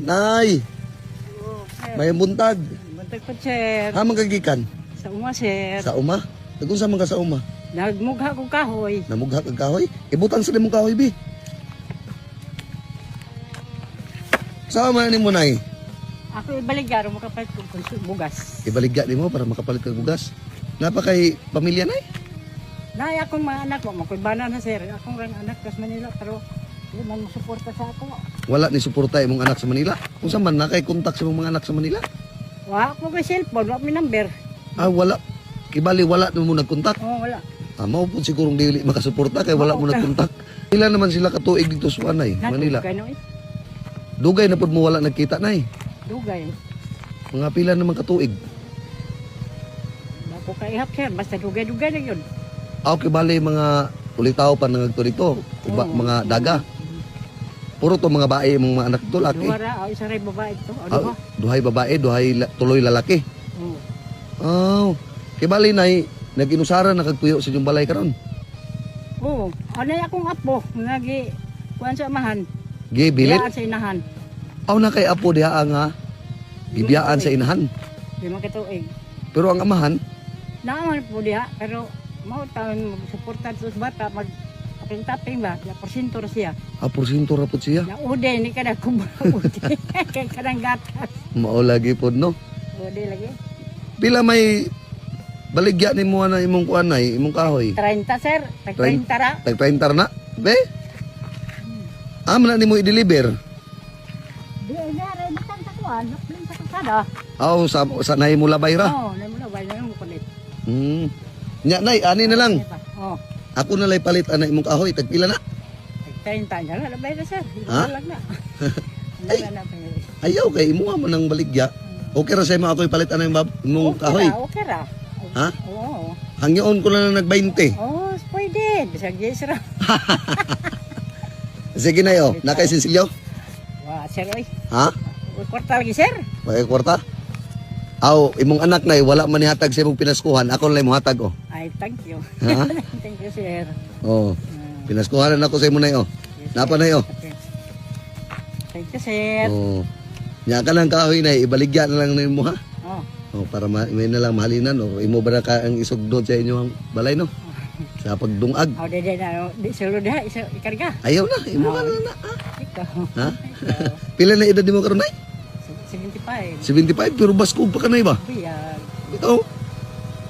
Nay, Oh, sir. may buntag. Buntag po, sir. Ha magagikan? Sa uma, sir. Sa uma? Nagunsa man ka sa uma? Nagmugha ko kahoy. Namugha kag kahoy? Ibutang sa imong kahoy bi. Sama man nimo nay. Ako ibaligyan, makapalit ko kung bugas. Ibaligya nimo para makapalit kag bugas. Napa kay pamilya nay? Nay, akong mga anak mo, makuibana na, sir. Akong rin anak kas Manila, pero hindi man masuporta sa ako. Wala ni suporta imong anak sa Manila. Kung saan man nakay kontak sa imong mga anak sa Manila? Wa ako kay cellphone, wa mi number. Ah, wala. Kibali wala na mo nagkontak. Oh, wala. Mao po sigurong dili makasuporta kay wala mo nagkontak. Ila naman sila katuig dito sa Anay, Manila. Dugay, no, eh. Dugay na pud mo wala nagkita nay. Dugay. Mga pila naman katuig. Ako kaihap, sir. Basta dugay-dugay na yun. Aw kibali mga ulitaw pa nangagto dito, uba, Oo. mga daga. Puro to mga bae mong mga anak to laki. Duha ra, isa rin babae ito. O, Ah, duha. duhay babae, tuloy lalaki. Oh. Aw, kibali nay naginusaran nakagpuyo sa inyong balay karon. Oo. Ano akong apo, nagi kuan sa amahan. Gi bilit. Biyaan sa inahan. Aw na kay apo diha nga gibiyaan sa inahan. Di man katuig. Pero ang amahan, Naaman po diha, pero mao taon suporta sa bata mag taping ba, ya porsyento ra siya. porsyento ra pud siya. Na ude ni kada kumudi. Kay kadang gatas. Mao lagi pod no. Ude lagi. Pila may baligya nimo na imong kuan nay, imong kahoy. 30 sir, tag 30 ra. Tag-30 na. Be? Na nimo i-deliver. Di ay na ra bitang takuan, napling sa kasada. Aw sa nay mo labay ra. Oh, na mo na bay na mo kulit. Nya nay, ani na lang. Oh, Ako na lay palit ana imong kahoy, tagpila na. tag 30 na la bay na sir. Ha? Lang na. Ay. Wala na pa. Ayaw kay imo man ang baligya. Okay ra sa imo ako ipalit ana imong kahoy. Okay ra. Ha? Oo. Hangyoon ko na nag-20. Oh, pwede. Bisag yes ra. Sige na yo, nakay Cecilio. Wa sir oy. Ha? Kwarta lagi sir. May kwarta? Aw, imong anak nay wala man nihatag sa imong pinaskuhan, ako lang mo hatag oh. Ay, thank you. Ha? Thank you sir. Oh. Pinaskuhanan ako sa imo nay oh. Yes, Napa sir. na yo? Okay. Thank you sir. Oh. Nya ka lang kahoy nay, ibaligya na lang nimo ha. Oh. Oh, para may na lang mahalinan o imo ba na ka ang isugdod sa inyong balay no? Sa pagdungag. Oh, de di sulod ha, isa ikarga. Ayaw na, imo ka na. Ikaw. Ha? Ikaw. Pila na edad nimo karon nay? 75. 75 pero baskog pa ka nay ba? Biyag. Ikaw.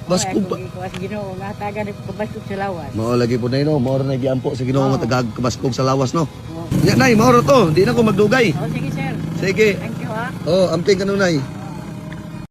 Baskog pa. Ikaw sa Ginoo nga taga ni kabaskog sa lawas. Mao lagi po nay no, mao ra na giampo sa Ginoo nga tagag kabaskog sa lawas no. Oh. Nya nay, mao ra to, di na ko magdugay. Oh, sige sir. Sige. Thank you ha. Oh, amping kanunay.